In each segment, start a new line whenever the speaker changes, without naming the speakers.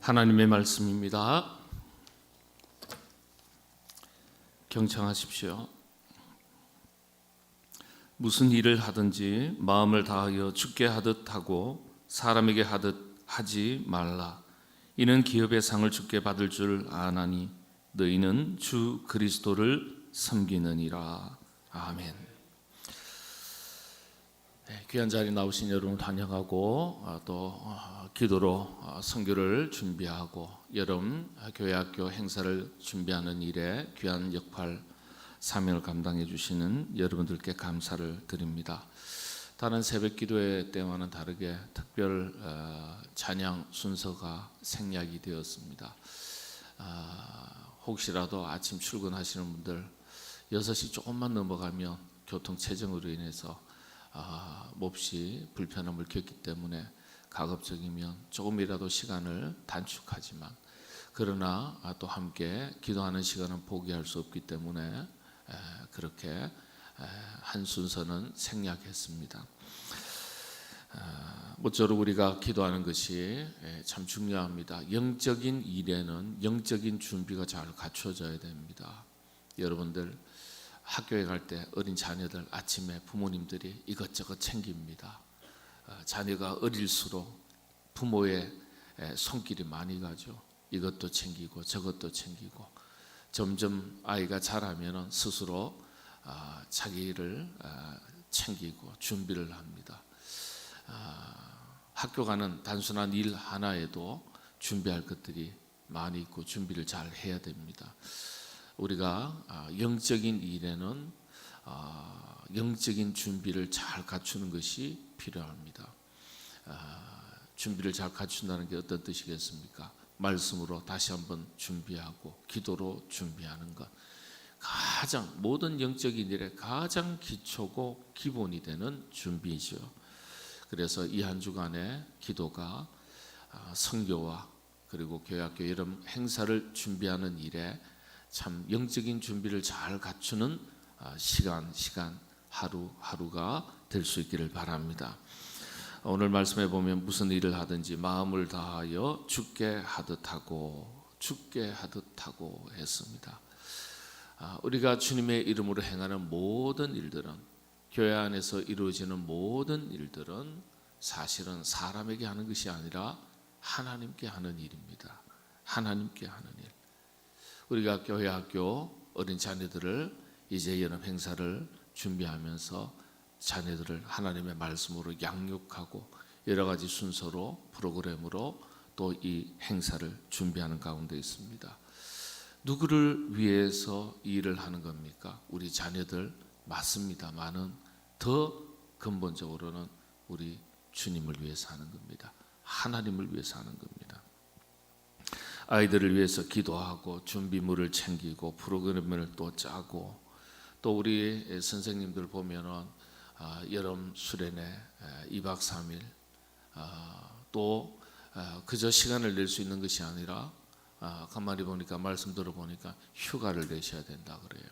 하나님의 말씀입니다. 경청하십시오. 무슨 일을 하든지 마음을 다하여 주께 하듯 하고 사람에게 하듯 하지 말라. 이는 기업의 상을 주께 받을 줄 아나니 너희는 주 그리스도를 섬기느니라. 아멘. 귀한 자리 나오신 여러분 환영하고 또 기도로 선교를 준비하고 여름 교회학교 행사를 준비하는 일에 귀한 역할 사명을 감당해 주시는 여러분들께 감사를 드립니다. 다른 새벽 기도회 때와는 다르게 특별 찬양 순서가 생략이 되었습니다. 혹시라도 아침 출근하시는 분들 6시 조금만 넘어가면 교통 체증으로 인해서 몹시 불편함을 겪기 때문에 가급적이면 조금이라도 시간을 단축하지만 그러나 또 함께 기도하는 시간은 포기할 수 없기 때문에 그렇게 한 순서는 생략했습니다. 모쪼록 우리가 기도하는 것이 참 중요합니다. 영적인 일에는 영적인 준비가 잘 갖춰져야 됩니다. 여러분들 학교에 갈 때 어린 자녀들 아침에 부모님들이 이것저것 챙깁니다. 자녀가 어릴수록 부모의 손길이 많이 가죠. 이것도 챙기고 저것도 챙기고 점점 아이가 자라면 스스로 자기를 챙기고 준비를 합니다. 학교 가는 단순한 일 하나에도 준비할 것들이 많이 있고 준비를 잘 해야 됩니다. 우리가 영적인 일에는 영적인 준비를 잘 갖추는 것이 필요합니다. 준비를 잘 갖춘다는 게 어떤 뜻이겠습니까? 말씀으로 다시 한번 준비하고 기도로 준비하는 것. 가장 모든 영적인 일에 가장 기초고 기본이 되는 준비이죠. 그래서 이 한 주간의 기도가 선교와 그리고 교회학교 여름 행사를 준비하는 일에 참 영적인 준비를 잘 갖추는 시간 하루하루가 될 수 있기를 바랍니다. 오늘 말씀에 보면 무슨 일을 하든지 마음을 다하여 주께 하듯 하고 했습니다. 우리가 주님의 이름으로 행하는 모든 일들은 교회 안에서 이루어지는 모든 일들은 사실은 사람에게 하는 것이 아니라 하나님께 하는 일입니다. 하나님께 하는 일. 우리가 교회 학교 어린 자녀들을 이제 여름 행사를 준비하면서 자녀들을 하나님의 말씀으로 양육하고 여러 가지 순서로 프로그램으로 또 이 행사를 준비하는 가운데 있습니다. 누구를 위해서 이 일을 하는 겁니까? 우리 자녀들 맞습니다만은 더 근본적으로는 우리 주님을 위해서 하는 겁니다. 하나님을 위해서 하는 겁니다. 아이들을 위해서 기도하고 준비물을 챙기고 프로그램을 또 짜고 또 우리 선생님들 보면은 여름 수련회 2박 3일 또 그저 시간을 낼 수 있는 것이 아니라 가만히 보니까 말씀 들어보니까 휴가를 내셔야 된다 그래요.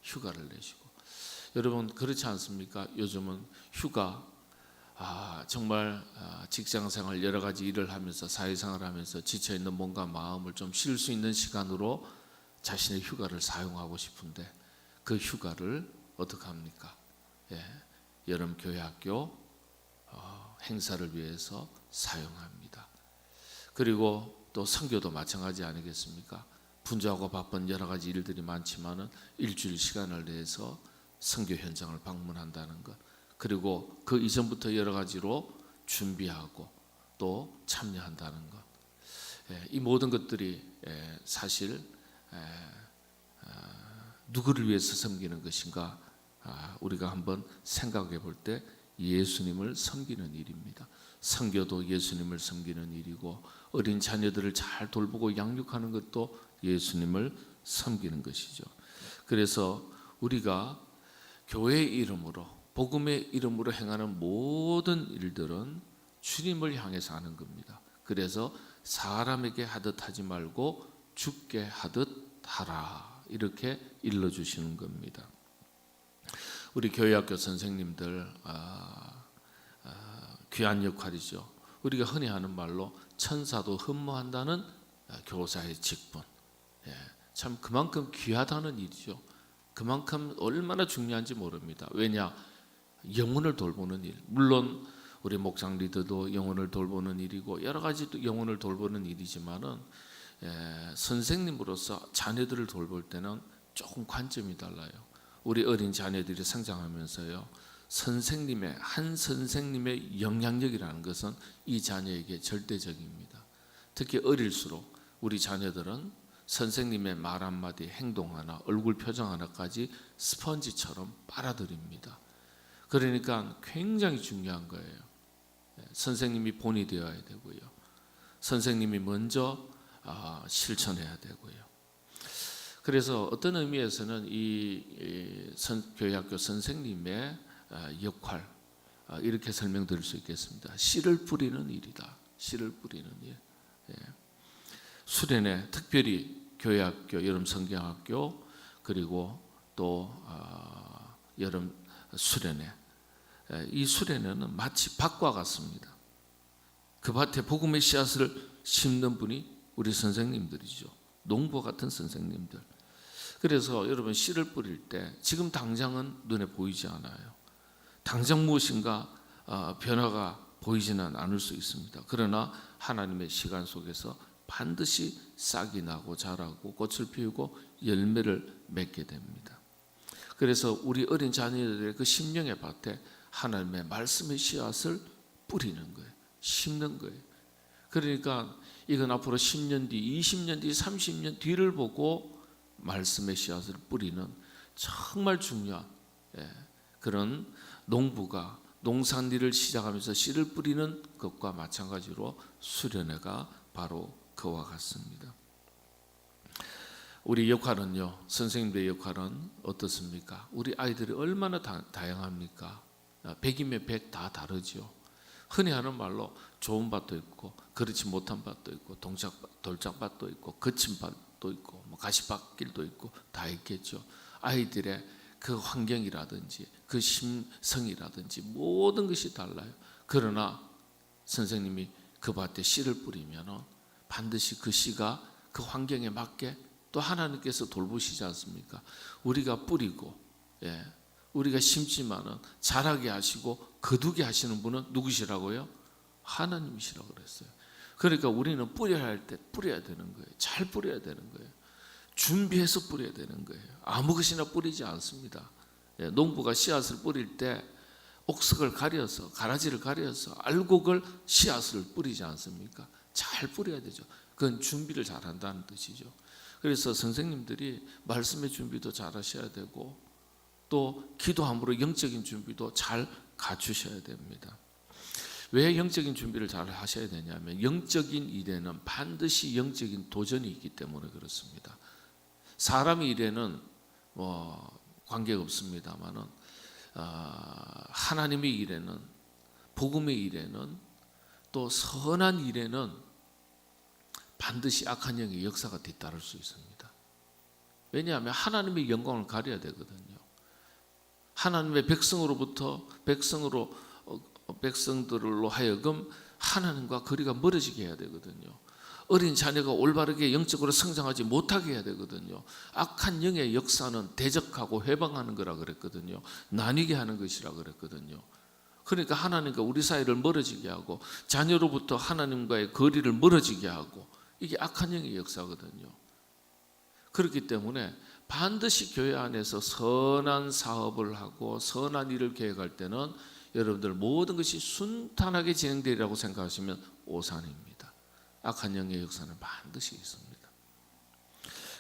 휴가를 내시고 여러분 그렇지 않습니까? 요즘은 휴가 정말 직장생활 여러 가지 일을 하면서 사회생활을 하면서 지쳐있는 몸과 마음을 좀 쉴 수 있는 시간으로 자신의 휴가를 사용하고 싶은데 그 휴가를 어떻게 합니까? 여름 교회학교 행사를 위해서 사용합니다. 그리고 또 선교도 마찬가지 아니겠습니까? 분주하고 바쁜 여러 가지 일들이 많지만은 일주일 시간을 내서 선교 현장을 방문한다는 것, 그리고 그 이전부터 여러 가지로 준비하고 또 참여한다는 것, 이 모든 것들이 사실 누구를 위해서 섬기는 것인가? 우리가 한번 생각해 볼 때 예수님을 섬기는 일입니다. 선교도 예수님을 섬기는 일이고 어린 자녀들을 잘 돌보고 양육하는 것도 예수님을 섬기는 것이죠. 그래서 우리가 교회의 이름으로 복음의 이름으로 행하는 모든 일들은 주님을 향해서 하는 겁니다. 그래서 사람에게 하듯 하지 말고 주께 하듯 하라 이렇게 일러주시는 겁니다. 우리 교회학교 선생님들 귀한 역할이죠. 우리가 흔히 하는 말로 천사도 흠모한다는 교사의 직분. 참 그만큼 귀하다는 일이죠. 그만큼 얼마나 중요한지 모릅니다. 왜냐? 영혼을 돌보는 일. 물론 우리 목장 리더도 영혼을 돌보는 일이고 여러 가지 영혼을 돌보는 일이지만은 선생님으로서 자녀들을 돌볼 때는 조금 관점이 달라요. 우리 어린 자녀들이 성장하면서요, 한 선생님의 영향력이라는 것은 이 자녀에게 절대적입니다. 특히 어릴수록 우리 자녀들은 선생님의 말 한마디, 행동 하나, 얼굴 표정 하나까지 스펀지처럼 빨아들입니다. 그러니까 굉장히 중요한 거예요. 선생님이 본이 되어야 되고요, 선생님이 먼저 실천해야 되고요. 그래서 어떤 의미에서는 이 교회학교 선생님의 역할, 이렇게 설명드릴 수 있겠습니다. 씨를 뿌리는 일이다. 씨를 뿌리는 일. 수련회, 특별히 교회학교, 여름 성경학교, 그리고 또 여름 수련회. 이 수련회는 마치 밭과 같습니다. 그 밭에 복음의 씨앗을 심는 분이 우리 선생님들이죠. 농부 같은 선생님들. 그래서 여러분, 씨를 뿌릴 때 지금 당장은 눈에 보이지 않아요. 당장 무엇인가 변화가 보이지는 않을 수 있습니다. 그러나 하나님의 시간 속에서 반드시 싹이 나고 자라고 꽃을 피우고 열매를 맺게 됩니다. 그래서 우리 어린 자녀들의 그 심령의 밭에 하나님의 말씀의 씨앗을 뿌리는 거예요. 심는 거예요. 그러니까 이건 앞으로 10년 뒤, 20년 뒤, 30년 뒤를 보고 말씀의 씨앗을 뿌리는 정말 중요한 그런 농부가 농산일을 시작하면서 씨를 뿌리는 것과 마찬가지로 수련회가 바로 그와 같습니다. 우리 역할은요, 선생님들의 역할은 어떻습니까? 우리 아이들이 얼마나 다양합니까? 100이면 100 다 다르죠. 흔히 하는 말로 좋은 밭도 있고 그렇지 못한 밭도 있고 돌짝밭도 있고 거친 밭도 있고 가시밭길도 있고 다 있겠죠. 아이들의 그 환경이라든지 그 심성이라든지 모든 것이 달라요. 그러나 선생님이 그 밭에 씨를 뿌리면 반드시 그 씨가 그 환경에 맞게 또 하나님께서 돌보시지 않습니까? 우리가 뿌리고 우리가 심지만은 자라게 하시고 거두게 하시는 분은 누구시라고요? 하나님이시라고 그랬어요. 그러니까 우리는 뿌려야 할 때 뿌려야 되는 거예요. 잘 뿌려야 되는 거예요. 준비해서 뿌려야 되는 거예요. 아무 것이나 뿌리지 않습니다. 농부가 씨앗을 뿌릴 때 옥석을 가려서, 가라지를 가려서 알곡을 씨앗을 뿌리지 않습니까? 잘 뿌려야 되죠. 그건 준비를 잘 한다는 뜻이죠. 그래서 선생님들이 말씀의 준비도 잘 하셔야 되고 또 기도함으로 영적인 준비도 잘 갖추셔야 됩니다. 왜 영적인 준비를 잘 하셔야 되냐면 영적인 일에는 반드시 영적인 도전이 있기 때문에 그렇습니다. 사람의 일에는 관계가 없습니다만은 하나님의 일에는, 복음의 일에는, 또 선한 일에는 반드시 악한 영의 역사가 뒤따를 수 있습니다. 왜냐하면 하나님의 영광을 가려야 되거든요. 하나님의 백성들로 하여금 하나님과 거리가 멀어지게 해야 되거든요. 어린 자녀가 올바르게 영적으로 성장하지 못하게 해야 되거든요. 악한 영의 역사는 대적하고 회방하는 거라 그랬거든요. 나뉘게 하는 것이라 그랬거든요. 그러니까 하나님과 우리 사이를 멀어지게 하고 자녀로부터 하나님과의 거리를 멀어지게 하고, 이게 악한 영의 역사거든요. 그렇기 때문에 반드시 교회 안에서 선한 사업을 하고 선한 일을 계획할 때는 여러분들 모든 것이 순탄하게 진행되리라고 생각하시면 오산입니다. 악한 영의 역사는 반드시 있습니다.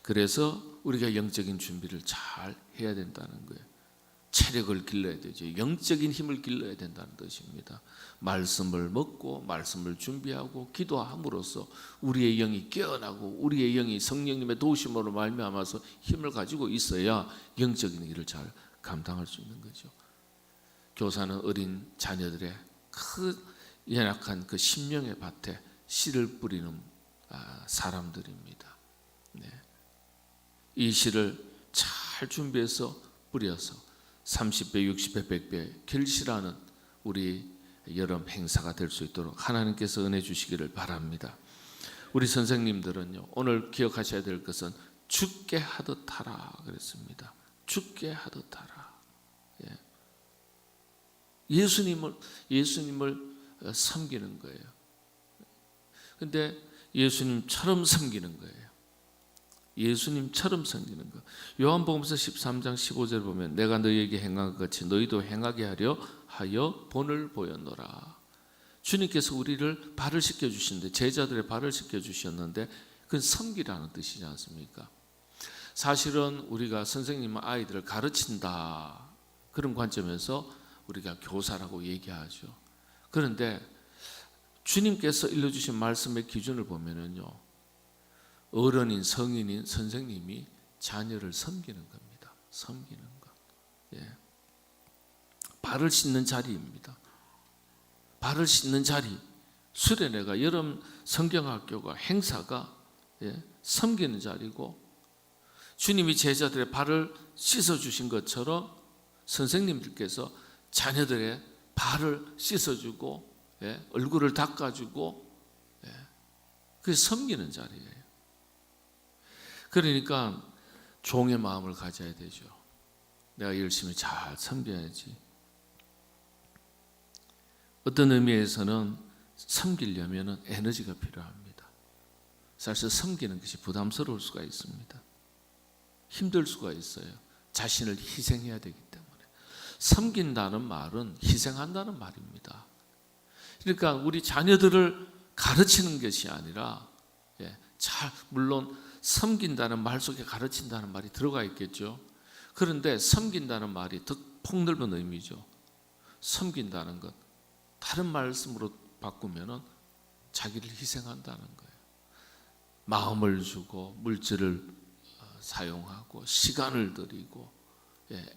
그래서 우리가 영적인 준비를 잘 해야 된다는 거예요. 체력을 길러야 되죠. 영적인 힘을 길러야 된다는 뜻입니다. 말씀을 먹고 말씀을 준비하고 기도함으로써 우리의 영이 깨어나고 우리의 영이 성령님의 도우심으로 말미암아서 힘을 가지고 있어야 영적인 일을 잘 감당할 수 있는 거죠. 교사는 어린 자녀들의 그 연약한 그 심령의 밭에 씨를 뿌리는 사람들입니다. 이 씨를 잘 준비해서 뿌려서 30배, 60배, 100배 결실하는 우리 여름 행사가 될 수 있도록 하나님께서 은혜 주시기를 바랍니다. 우리 선생님들은요, 오늘 기억하셔야 될 것은 죽게 하듯 하라 그랬습니다. 죽게 하듯 하라. 예수님을 섬기는 거예요. 근데 예수님처럼 섬기는 거예요. 예수님처럼 섬기는 거. 요한복음서 13장 15절 보면 내가 너희에게 행한 것 같이 너희도 행하게 하여 본을 보였노라. 주님께서 우리를 발을 씻겨 주시는데, 제자들의 발을 씻겨 주셨는데 그건 섬기라는 뜻이지 않습니까? 사실은 우리가 선생님은 아이들을 가르친다, 그런 관점에서 우리가 교사라고 얘기하죠. 그런데 주님께서 일러주신 말씀의 기준을 보면은요, 어른인 성인인 선생님이 자녀를 섬기는 겁니다. 섬기는 것. 발을 씻는 자리입니다. 발을 씻는 자리. 수련회가, 여름 성경학교가, 행사가 섬기는 자리고, 주님이 제자들의 발을 씻어주신 것처럼 선생님들께서 자녀들의 발을 씻어주고 얼굴을 닦아주고, 그게 섬기는 자리예요. 그러니까 종의 마음을 가져야 되죠. 내가 열심히 잘 섬겨야지. 어떤 의미에서는 섬기려면 에너지가 필요합니다. 사실 섬기는 것이 부담스러울 수가 있습니다. 힘들 수가 있어요. 자신을 희생해야 되기 때문에. 섬긴다는 말은 희생한다는 말입니다. 그러니까 우리 자녀들을 가르치는 것이 아니라, 물론 섬긴다는 말 속에 가르친다는 말이 들어가 있겠죠. 그런데 섬긴다는 말이 더 폭넓은 의미죠. 섬긴다는 것, 다른 말씀으로 바꾸면 자기를 희생한다는 거예요. 마음을 주고 물질을 사용하고 시간을 들이고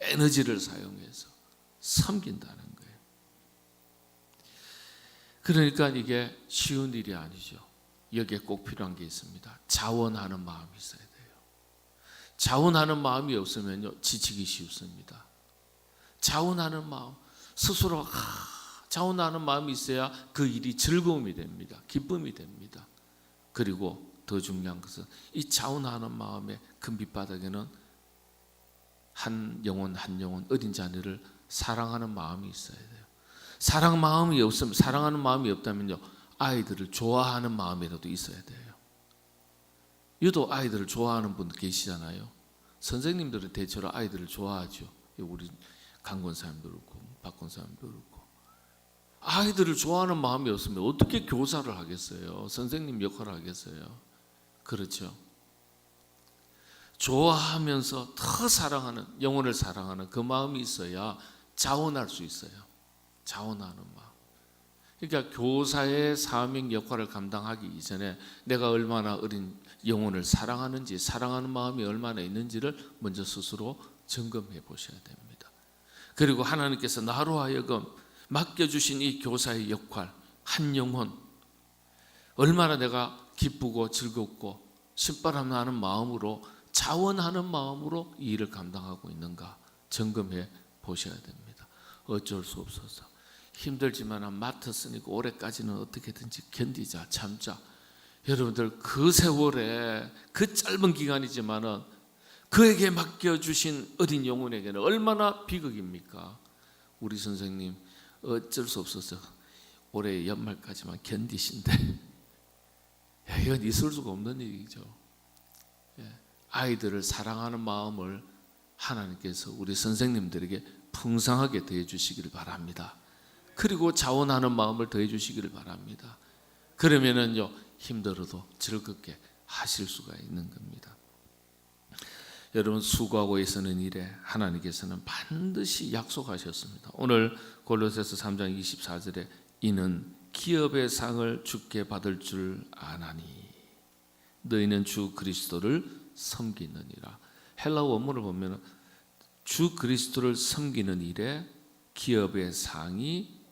에너지를 사용해서 섬긴다는 거예요. 그러니까 이게 쉬운 일이 아니죠. 여기에 꼭 필요한 게 있습니다. 자원하는 마음이 있어야 돼요. 자원하는 마음이 없으면요, 지치기 쉽습니다. 자원하는 마음, 스스로 자원하는 마음이 있어야 그 일이 즐거움이 됩니다. 기쁨이 됩니다. 그리고 더 중요한 것은 이 자원하는 마음의 그 밑바닥에는 한 영혼 어린 자녀를 사랑하는 마음이 있어야 돼요. 사랑하는 마음이 없다면요, 아이들을 좋아하는 마음이라도 있어야 돼요. 유독 아이들을 좋아하는 분들 계시잖아요. 선생님들은 대체로 아이들을 좋아하죠. 우리 강권사님도 그렇고 박권사님도 그렇고. 아이들을 좋아하는 마음이 없으면 어떻게 교사를 하겠어요? 선생님 역할을 하겠어요? 그렇죠. 좋아하면서 더 사랑하는, 영혼을 사랑하는 그 마음이 있어야 자원할 수 있어요. 자원하는 마음. 그러니까 교사의 사명 역할을 감당하기 이전에 내가 얼마나 어린 영혼을 사랑하는지, 사랑하는 마음이 얼마나 있는지를 먼저 스스로 점검해 보셔야 됩니다. 그리고 하나님께서 나로 하여금 맡겨주신 이 교사의 역할, 한 영혼, 얼마나 내가 기쁘고 즐겁고 신바람 나는 마음으로, 자원하는 마음으로 이 일을 감당하고 있는가 점검해 보셔야 됩니다. 어쩔 수 없어서 힘들지만 맡았으니까 올해까지는 어떻게든지 견디자, 참자. 여러분들 그 세월에, 그 짧은 기간이지만은 그에게 맡겨주신 어린 영혼에게는 얼마나 비극입니까? 우리 선생님 어쩔 수 없어서 올해 연말까지만 견디신데, 이건 있을 수가 없는 얘기죠. 아이들을 사랑하는 마음을 하나님께서 우리 선생님들에게 풍성하게 더해 주시기를 바랍니다. 그리고 자원하는 마음을 더해 주시기를 바랍니다. 그러면은요, 힘들어도 즐겁게 하실 수가 있는 겁니다. 여러분, 수고하고 애쓰는 일에 하나님께서는 반드시 약속하셨습니다. 오늘 골로새서 3장 24절에 이는 기업의 상을 주께 받을 줄 아나니 너희는 주 그리스도를 섬기느니라. 헬라 원문을 보면 주 그리스도를 섬기는 일에 기업의 상이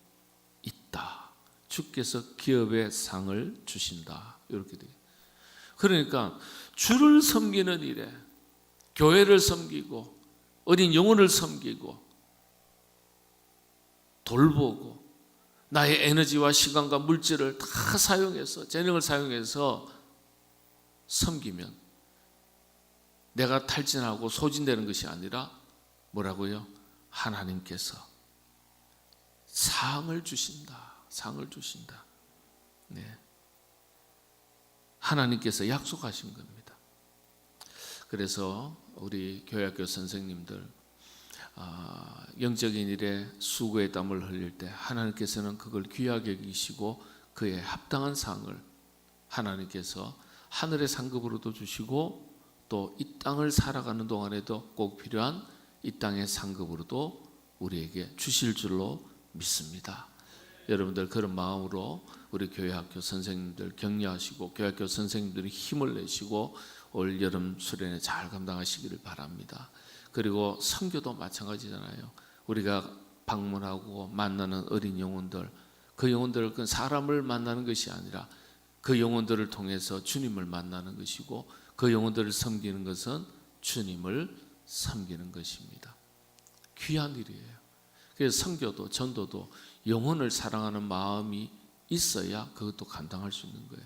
있다. 주께서 기업의 상을 주신다. 이렇게 돼요. 그러니까 주를 섬기는 일에, 교회를 섬기고 어린 영혼을 섬기고 돌보고 나의 에너지와 시간과 물질을 다 사용해서, 재능을 사용해서 섬기면 내가 탈진하고 소진되는 것이 아니라 뭐라고요? 하나님께서 상을 주신다. 상을 주신다. 네. 하나님께서 약속하신 겁니다. 그래서 우리 교회학교 선생님들 영적인 일에 수고의 땀을 흘릴 때 하나님께서는 그걸 귀하게 여기시고 그에 합당한 상을 하나님께서 하늘의 상급으로도 주시고 또 이 땅을 살아가는 동안에도 꼭 필요한 이 땅의 상급으로도 우리에게 주실 줄로 믿습니다. 여러분들 그런 마음으로 우리 교회학교 선생님들 격려하시고 교회학교 선생님들이 힘을 내시고 올 여름 수련회 잘 감당하시기를 바랍니다. 그리고 선교도 마찬가지잖아요. 우리가 방문하고 만나는 어린 영혼들, 그 영혼들은 그 사람을 만나는 것이 아니라 그 영혼들을 통해서 주님을 만나는 것이고 그 영혼들을 섬기는 것은 주님을 섬기는 것입니다. 귀한 일이에요. 그래서 선교도 전도도 영혼을 사랑하는 마음이 있어야 그것도 감당할 수 있는 거예요.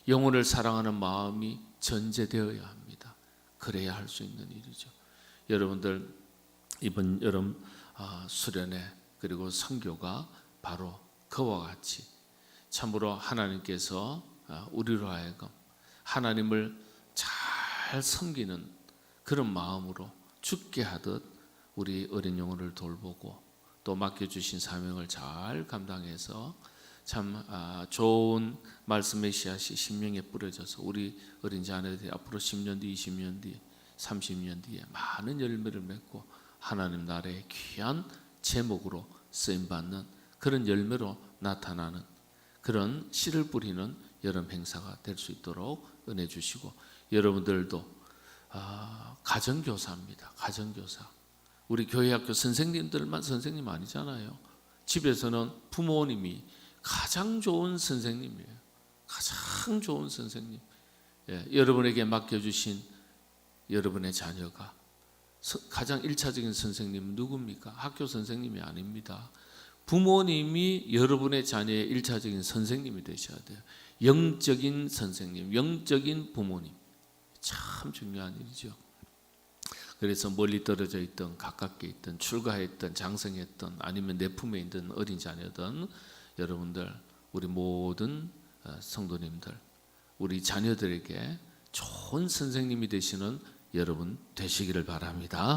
영혼을 사랑하는 마음이 전제되어야 합니다. 그래야 할 수 있는 일이죠. 여러분들 이번 여름 수련회 그리고 선교가 바로 그와 같이 참으로 하나님께서 우리로 하여금 하나님을 잘 섬기는 그런 마음으로 죽게 하듯 우리 어린 영혼을 돌보고 또 맡겨주신 사명을 잘 감당해서 참 좋은 말씀의 씨앗이 심령에 뿌려져서 우리 어린 자녀들이 앞으로 10년 뒤, 20년 뒤, 30년 뒤에 많은 열매를 맺고 하나님 나라의 귀한 제목으로 쓰임받는 그런 열매로 나타나는 그런 씨를 뿌리는 여름 행사가 될 수 있도록 은혜 주시고 여러분들도 가정교사입니다. 가정교사. 우리 교회학교 선생님들만 선생님 아니잖아요. 집에서는 부모님이 가장 좋은 선생님이에요. 가장 좋은 선생님. 여러분에게 맡겨주신 여러분의 자녀가 가장 1차적인 선생님은 누굽니까? 학교 선생님이 아닙니다. 부모님이 여러분의 자녀의 1차적인 선생님이 되셔야 돼요. 영적인 선생님, 영적인 부모님. 참 중요한 일이죠. 그래서 멀리 떨어져 있던 가깝게 있던 출가했던 장성했던 아니면 내 품에 있던 어린 자녀든 여러분들 우리 모든 성도님들 우리 자녀들에게 좋은 선생님이 되시는 여러분 되시기를 바랍니다.